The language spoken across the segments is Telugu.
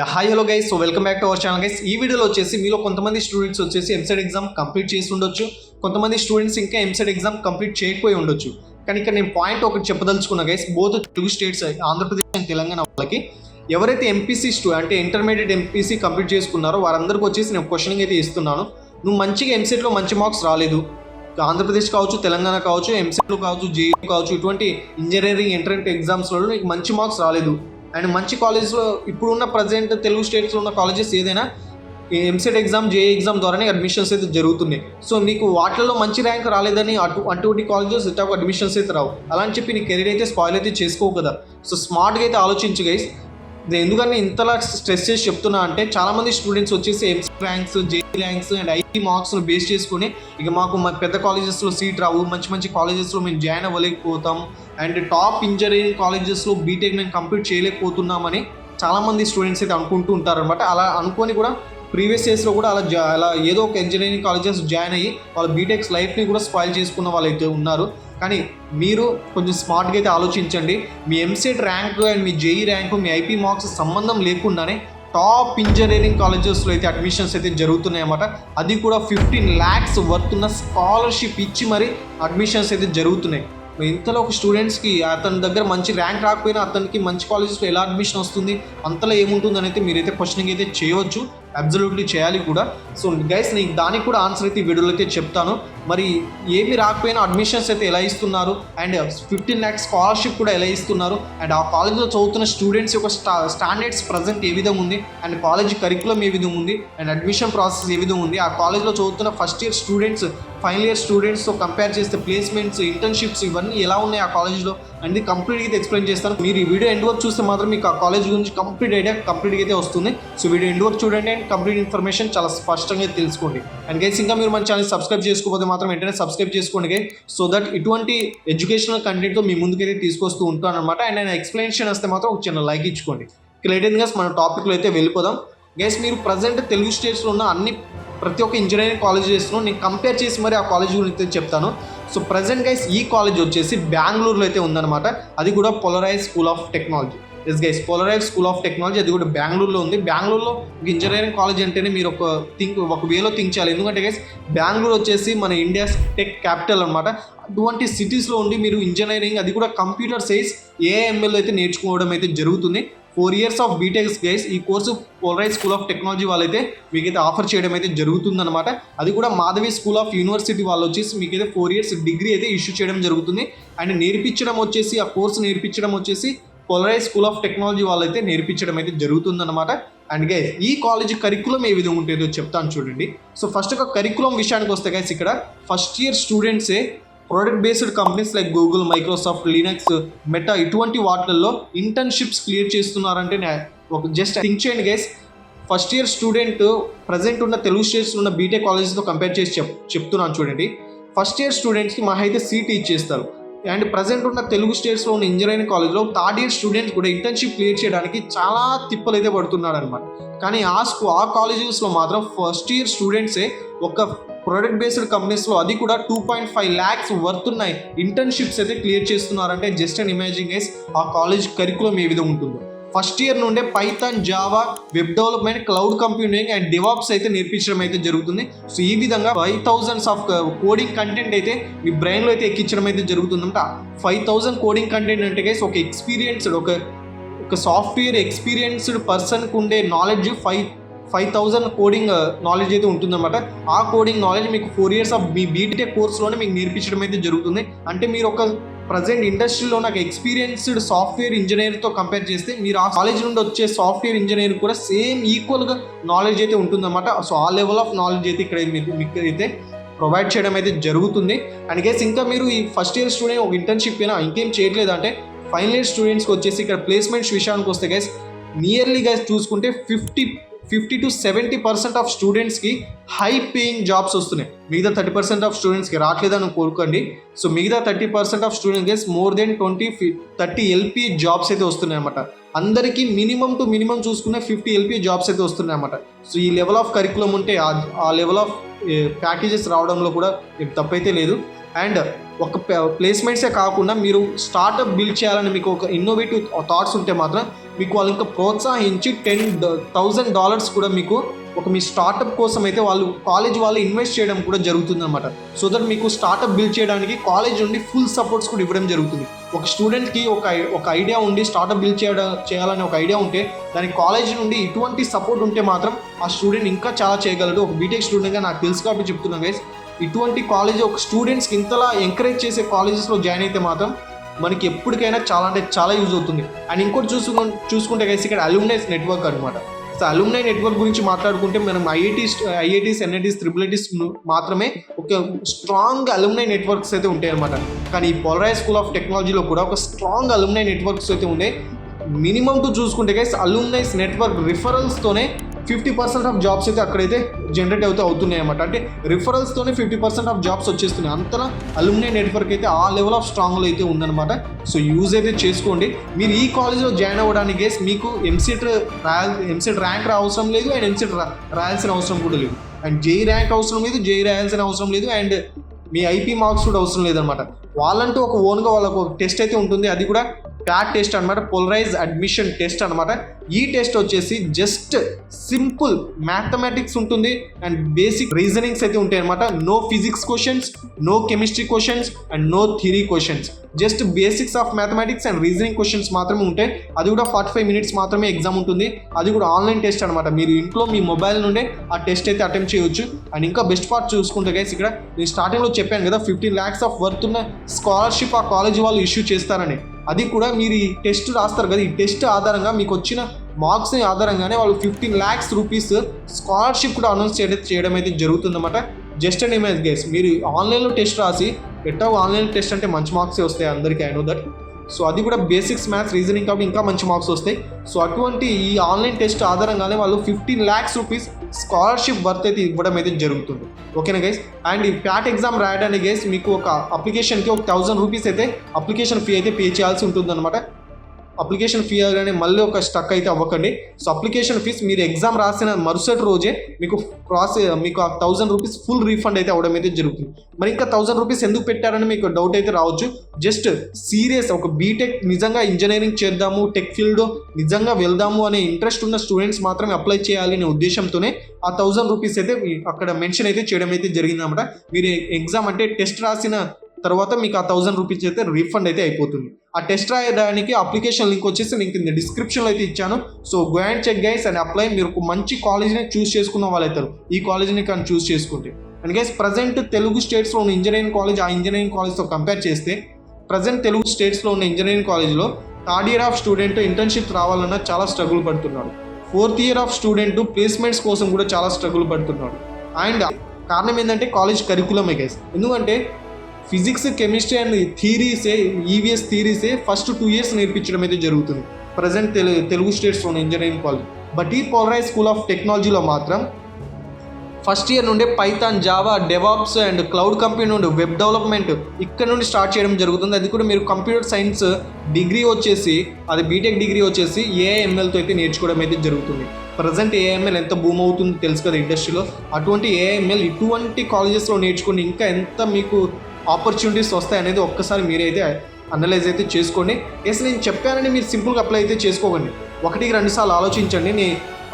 Hi hello guys. So welcome back to our channel guys. ఈ వీడియోలో వచ్చేసి మీలో కొంతమంది స్టూడెంట్స్ వచ్చేసి ఎంసెట్ ఎగ్జామ్ కంప్లీట్ చేసి ఉండొచ్చు, కొంతమంది స్టూడెంట్స్ ఇంకా ఎంసెట్ ఎగ్జామ్ కంప్లీట్ చేయకపోయి ఉండొచ్చు. కానీ ఇక్కడ నేను పాయింట్ ఒకటి చెప్పదలుచుకున్నా guys, both Telugu states Andhra Pradesh and Telangana వాళ్ళకి ఎవరైతే ఎంపీసీ అంటే ఇంటర్మీడియట్ ఎంపీసీ కంప్లీట్ చేసుకున్నారో వారందరికీ వచ్చేసి నేను క్వశ్చనింగ్ అయితే ఇస్తున్నాను. నువ్వు మంచిగా ఎంసెట్లో మంచి మార్క్స్ రాలేదు, ఆంధ్రప్రదేశ్ కావచ్చు, తెలంగాణ కావచ్చు, ఎంసెట్లో కావచ్చు, జేఈ కావచ్చు, ఇటువంటి ఇంజనీరింగ్ ఎంట్రన్స్ ఎగ్జామ్స్లో నీకు మంచి మార్క్స్ రాలేదు అండ్ మంచి కాలేజ్లో ఇప్పుడున్న ప్రజెంట్ తెలుగు స్టేట్స్లో ఉన్న కాలేజెస్ ఏదైనా ఎంసెట్ ఎగ్జామ్, జేఈ ఎగ్జామ్ ద్వారానే అడ్మిషన్స్ అయితే జరుగుతున్నాయి. సో నీకు వాటిలో మంచి ర్యాంక్ రాలేదని అటువంటి కాలేజెస్ ఇట్లా అడ్మిషన్స్ అయితే రావు. అలా అని చెప్పి నీ కెరీర్ అయితే స్పాయిల్ అయితే చేసుకోవు కదా. సో స్మార్ట్గా అయితే ఆలోచించు గైస్. ఎందుకని ఇంతలా స్ట్రెస్ చేసి చెప్తున్నా అంటే చాలామంది స్టూడెంట్స్ వచ్చేసి EAMCET ranks, JEE ranks and IT మార్క్స్ను బేస్ చేసుకుని ఇక మాకు పెద్ద కాలేజెస్లో సీట్ రావు, మంచి మంచి కాలేజెస్లో మేము జాయిన్ అవ్వలేకపోతాం అండ్ టాప్ ఇంజనీరింగ్ కాలేజెస్లో బీటెక్ మేము కంప్లీట్ చేయలేకపోతున్నామని చాలామంది స్టూడెంట్స్ అయితే అనుకుంటూ ఉంటారనమాట. అలా అనుకొని కూడా ప్రీవియస్ ఇయర్స్లో కూడా అలా ఏదో ఒక ఇంజనీరింగ్ కాలేజెస్ జాయిన్ అయ్యి వాళ్ళ బీటెక్స్ లైఫ్ని కూడా స్పాయిల్ చేసుకున్న వాళ్ళు అయితే ఉన్నారు. కానీ మీరు కొంచెం స్మార్ట్గా అయితే ఆలోచించండి. మీ ఎంసెట్ ర్యాంక్ అండ్ మీ జేఈ ర్యాంకు, మీ ఐపీ మార్క్స్ సంబంధం లేకుండానే టాప్ ఇంజనీరింగ్ కాలేజెస్లో అయితే అడ్మిషన్స్ అయితే జరుగుతున్నాయి అన్నమాట. అది కూడా 15 lakhs వర్త్ ఉన్న స్కాలర్షిప్ ఇచ్చి మరి అడ్మిషన్స్ అయితే జరుగుతున్నాయి. ఇంతలో ఒక స్టూడెంట్స్కి అతని దగ్గర మంచి ర్యాంక్ రాకపోయినా అతనికి మంచి కాలేజెస్లో ఎలా అడ్మిషన్ వస్తుంది, అంతలో ఏముంటుందని అయితే మీరైతే క్వశ్చనింగ్ అయితే చేయవచ్చు, అబ్జల్యూట్లీ చేయాలి కూడా. సో గైస్, నేను దానికి కూడా ఆన్సర్ అయితే ఈ వీడియోలో అయితే చెప్తాను. మరి ఏమి రాకపోయినా అడ్మిషన్స్ అయితే ఎలా ఇస్తున్నారు అండ్ 15 lakhs స్కాలర్షిప్ కూడా ఎలా ఇస్తున్నారు అండ్ ఆ కాలేజ్లో చదువుతున్న స్టూడెంట్స్ యొక్క స్టాండర్డ్స్ ప్రజెంట్ ఏ విధంగా ఉంది అండ్ కాలేజ్ కరికులం ఏ విధంగా ఉంది అండ్ అడ్మిషన్ ప్రాసెస్ ఏ విధంగా ఉంది, ఆ కాలేజ్లో చదువుతున్న first year students final year స్టూడెంట్స్తో కంపేర్ చేస్తే ప్లేస్మెంట్స్, ఇంటర్న్షిప్స్ ఇవన్నీ ఎలా ఉన్నాయి ఆ కాలేజ్లో అనేది కంప్లీట్గా అయితే ఎక్స్ప్లెయిన్ చేస్తాను. మీరు ఈ వీడియో ఎండ్ వరకు చూస్తే మాత్రం మీకు ఆ కాలేజ్ గురించి కంప్లీట్ ఐడియా కంప్లీట్గా అయితే వస్తుంది. సో వీడియో ఎండ్ వరకు చూడండి అండ్ కంప్లీట్ ఇన్ఫర్మేషన్ చాలా స్పష్టంగా తెలుసుకోండి. అండ్ గైస్, ఇంకా మీరు మన ఛానల్ సబ్స్క్రైబ్ చేసుకోకపోతే మాత్రం వెంటనే సబ్స్క్రైబ్ చేసుకోండి గైస్, సో దట్ ఇటువంటి ఎడ్యుకేషనల్ కంటెంట్తో మీ ముందుకైతే తీసుకొస్తూ ఉంటాను అనమాట. అండ్ నేను ఎక్స్ప్లెనేషన్ వస్తే మాత్రం ఒక చిన్న లైక్ ఇచ్చుకోండి. లేటెన్గా మన టాపిక్లో అయితే వెళ్ళిపోదాం గైస్. మీరు ప్రజెంట్ తెలుగు స్టేట్స్లో ఉన్న ప్రతి ఒక్క ఇంజనీరింగ్ కాలేజెస్లో నేను కంపేర్ చేసి మరి ఆ కాలేజ్ గురించి చెప్తాను. సో ప్రజెంట్ గైస్ ఈ కాలేజ్ వచ్చేసి బెంగళూరులో అయితే ఉందన్నమాట. అది కూడా Polaris school of Technology. Yes guys, Polaris school of Technology, అది కూడా బెంగళూరులో ఉంది. బెంగళూరులో ఇంజనీరింగ్ కాలేజ్ అంటేనే మీరు ఒక వేలో థింక్ చేయాలి. ఎందుకంటే గైస్ బెంగళూరు వచ్చేసి మన ఇండియా టెక్ క్యాపిటల్ అనమాట. అటువంటి సిటీస్లో ఉండి మీరు ఇంజనీరింగ్, అది కూడా కంప్యూటర్ సైన్స్, ఏఐఎంఎల్ అయితే నేర్చుకోవడం అయితే జరుగుతుంది. 4 years ఆఫ్ బీటెక్స్ గైస్ ఈ course Polaris school of Technology వాళ్ళైతే మీకైతే ఆఫర్ చేయడం అయితే జరుగుతుందన్నమాట. అది కూడా మాధవి స్కూల్ ఆఫ్ యూనివర్సిటీ వాళ్ళు వచ్చేసి మీకైతే 4 years డిగ్రీ అయితే ఇష్యూ చేయడం జరుగుతుంది. అండ్ నేర్పించడం వచ్చేసి, ఆ కోర్సు నేర్పించడం వచ్చేసి పోలరైజ్ స్కూల్ ఆఫ్ టెక్నాలజీ వాళ్ళైతే నేర్పించడం అయితే జరుగుతుందన్నమాట. అండ్ గైస్ ఈ కాలేజ్ కరికులం ఏ విధంగా ఉంటుందో చెప్తాను చూడండి. సో ఫస్ట్ ఒక కరికులం విషయానికి వస్తే గైస్, ఇక్కడ ఫస్ట్ ఇయర్ స్టూడెంట్సే product based companies like Google, Microsoft, Linux, Meta ఇటువంటి వాటిల్లో ఇంటర్న్షిప్స్ క్లియర్ చేస్తున్నారంటే ఒక జస్ట్ థింక్ చేయండి guys. First year student present ఉన్న తెలుగు స్టేట్స్లో ఉన్న బీటెక్ కాలేజెస్తో కంపేర్ చేసి చెప్తున్నాను చూడండి. ఫస్ట్ ఇయర్ స్టూడెంట్స్కి మహా అయితే సీట్ ఇచ్చేస్తారు. అండ్ ప్రజెంట్ ఉన్న తెలుగు స్టేట్స్లో ఉన్న ఇంజనీరింగ్ కాలేజ్లో థర్డ్ ఇయర్ స్టూడెంట్స్ కూడా ఇంటర్న్షిప్ క్లియర్ చేయడానికి చాలా తిప్పలు అయితే పడుతున్నాడు అనమాట. కానీ ఆ కాలేజెస్లో మాత్రం ఫస్ట్ ఇయర్ స్టూడెంట్సే ఒక ప్రోడక్ట్ బేస్డ్ కంపెనీస్లో, అది కూడా 2.5 lakhs వర్త్ ఉన్న ఇంటర్న్షిప్స్ అయితే క్లియర్ చేస్తున్నారంటే జస్ట్ అండ్ ఇమాజిన్ గైస్ ఆ కాలేజ్ కరికులం ఏ విధంగా ఉంటుందో. ఫస్ట్ ఇయర్ నుండే Python, Java, web development, cloud computing and DevOps అయితే నేర్పించడం అయితే జరుగుతుంది. సో ఈ విధంగా 5,000 ఆఫ్ కోడింగ్ కంటెంట్ అయితే మీ బ్రెయిన్లో అయితే ఎక్కించడం అయితే జరుగుతుందంట. 5,000 కోడింగ్ కంటెంట్ అంటే గైస్ ఒక ఎక్స్పీరియన్స్డ్ ఒక సాఫ్ట్వేర్ ఎక్స్పీరియన్స్డ్ పర్సన్కి ఉండే నాలెడ్జ్ 5,000 కోడింగ్ నాలెడ్జ్ అయితే ఉంటుందన్నమాట. ఆ కోడింగ్ నాలెడ్జ్ మీకు 4 years ఆఫ్ మీ బీటెక్ కోర్స్లోనే మీకు నేర్పించడం అయితే జరుగుతుంది. అంటే మీరు ఒక ప్రజెంట్ ఇండస్ట్రీలో నాకు ఎక్స్పీరియన్స్డ్ సాఫ్ట్వేర్ ఇంజనీర్తో కంపేర్ చేస్తే మీరు ఆ కాలేజ్ నుండి వచ్చే సాఫ్ట్వేర్ ఇంజనీర్ కూడా సేమ్ ఈక్వల్గా నాలెడ్జ్ అయితే ఉంటుందన్నమాట. సో ఆ లెవెల్ ఆఫ్ నాలెడ్జ్ అయితే ఇక్కడ మీకు అయితే ప్రొవైడ్ చేయడం అయితే జరుగుతుంది. అండ్ గైస్ ఇంకా మీరు ఈ ఫస్ట్ ఇయర్ స్టూడెంట్ ఒక ఇంటర్న్షిప్ అయినా ఇంకేం చేయట్లేదు అంటే ఫైనల్ ఇయర్ స్టూడెంట్స్కి వచ్చేసి ఇక్కడ ప్లేస్మెంట్స్ విషయానికి వస్తే గైస్ నియర్లీ గైస్ చూసుకుంటే 50 to 70% ఆఫ్ స్టూడెంట్స్కి హై పేయింగ్ జాబ్స్ వస్తున్నాయి. మిగతా 30% ఆఫ్ స్టూడెంట్స్కి రావట్లేదని కోరుకోండి. సో మిగతా 30% of students guys more than 20-30 LP jobs అయితే వస్తున్నాయి అనమాట. అందరికీ మినిమం చూసుకునే 50 LP జాబ్స్ అయితే వస్తున్నాయి అనమాట. సో ఈ లెవెల్ ఆఫ్ కరికులం ఉంటే ఆ లెవెల్ ఆఫ్ ప్యాకేజెస్ రావడంలో కూడా తప్పైతే లేదు. అండ్ ఒక ప్లేస్మెంట్సే కాకుండా మీరు స్టార్టప్ బిల్డ్ చేయాలని మీకు ఒక ఇన్నోవేటివ్ థాట్స్ ఉంటే మాత్రం మీకు వాళ్ళు ఇంకా ప్రోత్సహించి $10,000 కూడా మీకు ఒక మీ స్టార్టప్ కోసం అయితే కాలేజ్ వాళ్ళు ఇన్వెస్ట్ చేయడం కూడా జరుగుతుంది అనమాట. సో దట్ మీకు స్టార్టప్ బిల్డ్ చేయడానికి కాలేజ్ నుండి ఫుల్ సపోర్ట్స్ కూడా ఇవ్వడం జరుగుతుంది. ఒక స్టూడెంట్కి ఒక ఐడియా ఉండి స్టార్టప్ బిల్డ్ చేయాలనే ఒక ఐడియా ఉంటే దానికి కాలేజ్ నుండి ఇటువంటి సపోర్ట్ ఉంటే మాత్రం ఆ స్టూడెంట్ ఇంకా చాలా చేయగలడు. ఒక బీటెక్ స్టూడెంట్గా నాకు తెలుసు కాబట్టి చెప్తున్నాను గైస్, ఇటువంటి కాలేజ్ ఒక స్టూడెంట్స్కి ఇంతలా ఎంకరేజ్ చేసే కాలేజెస్లో జాయిన్ అయితే మాత్రం మనకి ఎప్పటికైనా చాలా అంటే చాలా యూజ్ అవుతుంది. అండ్ ఇంకోటి చూసుకుంటే గైస్ ఇక్కడ అల్యూమినైస్ నెట్వర్క్ అనమాట. సో అల్యూమినై నెట్వర్క్ గురించి మాట్లాడుకుంటే మనం ఐఐటీస్ ఎన్ఐటీస్ ట్రిపుల్-ఐటీస్ మాత్రమే ఒక స్ట్రాంగ్ అల్యూమినై నెట్వర్క్స్ అయితే ఉంటాయి అనమాట. కానీ ఈ పోలరైజ్ స్కూల్ ఆఫ్ టెక్నాలజీలో కూడా ఒక స్ట్రాంగ్ అల్యూమినై నెట్వర్క్స్ అయితే ఉన్నాయి. మినిమం టు చూసుకుంటే గైస్ అల్యూమినైస్ నెట్వర్క్ రిఫరల్స్తోనే 50% ఆఫ్ జాబ్స్ అయితే అక్కడైతే జనరేట్ అవుతున్నాయి అనమాట. అంటే రిఫరల్స్తోనే 50% ఆఫ్ జాబ్స్ వచ్చేస్తున్నాయి. అంతలా అల్యూమినై నెట్వర్క్ అయితే ఆ లెవెల్ ఆఫ్ స్ట్రాంగ్లో అయితే ఉందన్నమాట. సో యూజ్ అయితే చేసుకోండి. మీరు ఈ కాలేజ్లో జాయిన్ అవ్వడానికి గైస్ మీకు ఎంసెట్ ర్యాంక్ అవసరం లేదు, అండ్ ఎంసెట్ రాయాల్సిన అవసరం కూడా లేదు, అండ్ జేఈ ర్యాంక్ అవసరం లేదు, జేఈ రాయాల్సిన అవసరం లేదు, అండ్ మీ ఐపీ మార్క్స్ కూడా అవసరం లేదనమాట. వాళ్ళంటూ ఒక ఓన్గా వాళ్ళకు ఒక టెస్ట్ అయితే ఉంటుంది. అది కూడా ప్యాట్ టెస్ట్ అనమాట, పోలరైజ్ అడ్మిషన్ టెస్ట్ అనమాట. ఈ టెస్ట్ వచ్చేసి జస్ట్ సింపుల్ మ్యాథమెటిక్స్ ఉంటుంది అండ్ బేసిక్ రీజనింగ్స్ అయితే ఉంటాయి అనమాట. No physics questions, no chemistry questions and no theory questions. Just basics of mathematics and reasoning questions మాత్రమే ఉంటాయి. అది కూడా 45 minutes మాత్రమే ఎగ్జామ్ ఉంటుంది. అది కూడా ఆన్లైన్ టెస్ట్ అనమాట. మీరు ఇంట్లో మీ మొబైల్ నుండే ఆ టెస్ట్ అయితే అటెంప్ట్ చేయొచ్చు. అండ్ ఇంకా బెస్ట్ పార్ట్ చూసుకుంటే గైస్ ఇక్కడ నేను స్టార్టింగ్లో చెప్పాను కదా 15 lakhs ఆఫ్ వర్త్ ఉన్న స్కాలర్షిప్ ఆ కాలేజ్ వాళ్ళు ఇష్యూ చేస్తారని. అది కూడా మీరు ఈ టెస్ట్ రాస్తారు కదా, ఈ టెస్ట్ ఆధారంగా మీకు వచ్చిన మార్క్స్ ఆధారంగానే వాళ్ళు 15 lakhs రూపీస్ స్కాలర్షిప్ కూడా అనౌన్స్ చేయడం అయితే జరుగుతుందన్నమాట. జస్ట్ అండ్ ఇమేజ్ గైస్, మీరు ఆన్లైన్లో టెస్ట్ రాసి ఆన్లైన్ టెస్ట్ అంటే మంచి మార్క్సే వస్తాయి అందరికీ, ఐ నో దట్. సో అది కూడా బేసిక్స్ మ్యాథ్స్ రీజనింగ్ కాబట్టి ఇంకా మంచి మార్క్స్ వస్తాయి. సో అటువంటి ఈ ఆన్లైన్ టెస్ట్ ఆధారంగానే వాళ్ళు 15 lakhs రూపీస్ స్కాలర్షిప్ వర్త్ అయితే ఇవ్వడం అయితే జరుగుతుంది. ఓకేనా గైస్? అండ్ ఈ ప్యాట్ ఎగ్జామ్ రాయడానికి గైస్ మీకు ఒక అప్లికేషన్కి ఒక 1000 రూపీస్ అయితే అప్లికేషన్ ఫీ అయితే పే చేయాల్సి ఉంటుంది అనమాట. అప్లికేషన్ ఫీ కానీ మళ్ళీ ఒక స్టక్ అయితే అవ్వకండి. సో అప్లికేషన్ ఫీజ్ మీరు ఎగ్జామ్ రాసిన మరుసటి రోజే మీకు ఆ 1000 రూపీస్ ఫుల్ రీఫండ్ అయితే అవ్వడం అయితే జరుగుతుంది. మరి ఇంకా 1000 రూపీస్ ఎందుకు పెట్టారని మీకు డౌట్ అయితే రావచ్చు. జస్ట్ సీరియస్ ఒక బీటెక్ నిజంగా ఇంజనీరింగ్ చేద్దాము, టెక్ ఫీల్డ్ నిజంగా వెళ్దాము అనే ఇంట్రెస్ట్ ఉన్న స్టూడెంట్స్ మాత్రమే అప్లై చేయాలి అనే ఉద్దేశంతోనే ఆ 1000 రూపీస్ అయితే అక్కడ మెన్షన్ అయితే చేయడం అయితే జరిగిందన్నమాట. మీరు ఎగ్జామ్ అంటే టెస్ట్ రాసిన తర్వాత మీకు ఆ 1000 రూపీస్ అయితే రీఫండ్ అయితే అయిపోతుంది. ఆ టెస్ట్ రాయడానికి అప్లికేషన్ లింక్ వచ్చేసి నేను కింద డిస్క్రిప్షన్లో అయితే ఇచ్చాను. So go and check guys and apply. మీరు ఒక మంచి కాలేజ్ని చూస్ చేసుకున్న వాళ్ళు అవుతారు ఈ కాలేజ్ని కానీ చూస్ చేసుకుంటే. అండ్ గైస్ ప్రజెంట్ తెలుగు స్టేట్స్లో ఉన్న ఇంజనీరింగ్ కాలేజ్ ఆ ఇంజనీరింగ్ కాలేజ్తో కంపేర్ చేస్తే ప్రజెంట్ తెలుగు స్టేట్స్లో ఉన్న ఇంజనీరింగ్ కాలేజ్లో 3rd year of student internship రావాలన్నా చాలా స్ట్రగుల్ పడుతున్నాడు. 4th year of student placements కోసం కూడా చాలా స్ట్రగుల్ పడుతున్నాడు. అండ్ కారణం ఏంటంటే కాలేజ్ కరికులమే గైస్. ఎందుకంటే ఫిజిక్స్, కెమిస్ట్రీ అండ్ ఈవీఎస్ థియరీసే ఫస్ట్ 2 years నేర్పించడం అయితే జరుగుతుంది ప్రజెంట్ తెలుగు స్టేట్స్లోని ఇంజనీరింగ్ కాలేజ్. బట్ ఈ పోలరైజ్ స్కూల్ ఆఫ్ టెక్నాలజీలో మాత్రం ఫస్ట్ ఇయర్ నుండే Python, Java, DevOps and cloud computing నుండి వెబ్ డెవలప్మెంట్ ఇక్కడ నుండి స్టార్ట్ చేయడం జరుగుతుంది. అది కూడా మీరు కంప్యూటర్ సైన్స్ డిగ్రీ వచ్చేసి అది బీటెక్ డిగ్రీ వచ్చేసి ఏఐఎంఎల్తో అయితే నేర్చుకోవడం అయితే జరుగుతుంది. ప్రజెంట్ ఏఐఎంఎల్ ఎంత బూమ్ అవుతుందో తెలుసు కదా ఇండస్ట్రీలో. అటువంటి ఏఐఎంఎల్ ఇటువంటి కాలేజెస్లో నేర్చుకుని ఇంకా ఎంత మీకు ఆపర్చునిటీస్ వస్తాయి అనేది ఒక్కసారి మీరైతే అనలైజ్ అయితే చేసుకోండి. ఎస్ నేను చెప్పానని మీరు సింపుల్గా అప్లై అయితే చేసుకోకండి. 1-2 సార్లు ఆలోచించండి.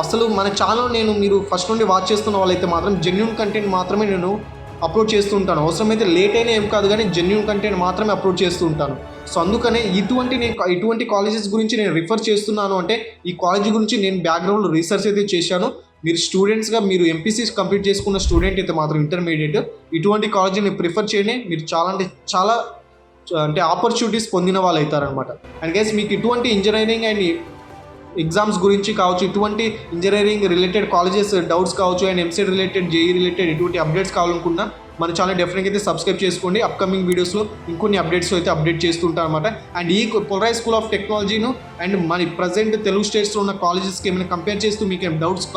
అసలు మన ఛానల్ మీరు ఫస్ట్ నుండి వాచ్ చేస్తున్న వాళ్ళైతే మాత్రం జెన్యూన్ కంటెంట్ మాత్రమే నేను అప్లోడ్ చేస్తూ ఉంటాను. అవసరమైతే లేట్ అయినా ఏం కాదు కానీ జెన్యూన్ కంటెంట్ మాత్రమే అప్లోడ్ చేస్తూ ఉంటాను. సో అందుకనే ఇటువంటి కాలేజెస్ గురించి నేను రిఫర్ చేస్తున్నాను అంటే ఈ కాలేజ్ గురించి నేను బ్యాక్గ్రౌండ్లో రీసెర్చ్ అయితే చేశాను. మీరు స్టూడెంట్స్గా మీరు ఎంపీసీ కంప్లీట్ చేసుకున్న స్టూడెంట్ అయితే మాత్రం ఇంటర్మీడియట్ ఇటువంటి కాలేజీని ప్రిఫర్ చేయండి. మీరు చాలా ఆపర్చునిటీస్ పొందిన వాళ్ళు అవుతారనమాట. అండ్ గైస్ మీకు ఇటువంటి ఇంజనీరింగ్ అండ్ ఎగ్జామ్స్ గురించి కావచ్చు, ఇటువంటి ఇంజనీరింగ్ రిలేటెడ్ కాలేజెస్ డౌట్స్ కావచ్చు, and EAMCET related, JEE related ఇటువంటి అప్డేట్స్ కావాలనుకున్నా మన ఛానల్ డెఫినెట్గా అయితే సబ్స్క్రైబ్ చేసుకోండి. అప్కమింగ్ వీడియోస్లో ఇంకొన్ని అప్డేట్స్ అయితే అప్డేట్ చేస్తుంటాను అనమాట. అండ్ ఈ పోలరైజ్ స్కూల్ ఆఫ్ టెక్నాలజీను అండ్ మన ప్రజెంట్ తెలుగు స్టేట్స్లో ఉన్న కాలేజెస్కి ఏమైనా కంపేర్ చేస్తూ మీకు ఏమైనా డౌట్స్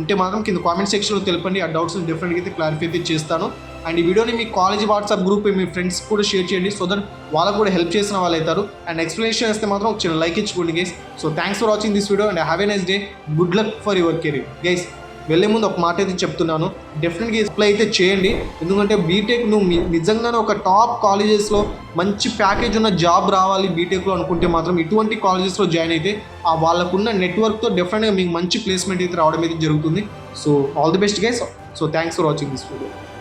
ఉంటే మాత్రం కింద కామెంట్ సెక్షన్లో తెలపండి. ఆ డౌట్స్ని డెఫినెట్గా అయితే క్లారిఫై అయితే చేస్తాను. అండ్ ఈ వీడియోని మీ కాలేజ్ వాట్సాప్ గ్రూప్ మీ ఫ్రెండ్స్ కూడా షేర్ చేయండి. సో దట్ వాళ్ళకు కూడా హెల్ప్ చేసిన వాళ్ళు అవుతారు. అండ్ ఎక్స్ప్లెనేషన్ ఇస్తే మాత్రం ఒక చిన్న లైక్ ఇచ్చుకోండి guys. So thanks for watching this video and have a nice day. Good luck for your career guys. వెళ్ళే ముందు ఒక మాట అయితే చెప్తున్నాను, డెఫినెట్గా అప్లై అయితే చేయండి. ఎందుకంటే బీటెక్ నువ్వు నిజంగానే ఒక టాప్ కాలేజెస్లో మంచి ప్యాకేజ్ ఉన్న జాబ్ రావాలి బీటెక్లో అనుకుంటే మాత్రం ఇటువంటి కాలేజెస్లో జాయిన్ అయితే వాళ్ళకున్న నెట్వర్క్తో డెఫినెట్గా మీకు మంచి ప్లేస్మెంట్ అయితే రావడం అయితే జరుగుతుంది. So all the best guys. So thanks for watching this video.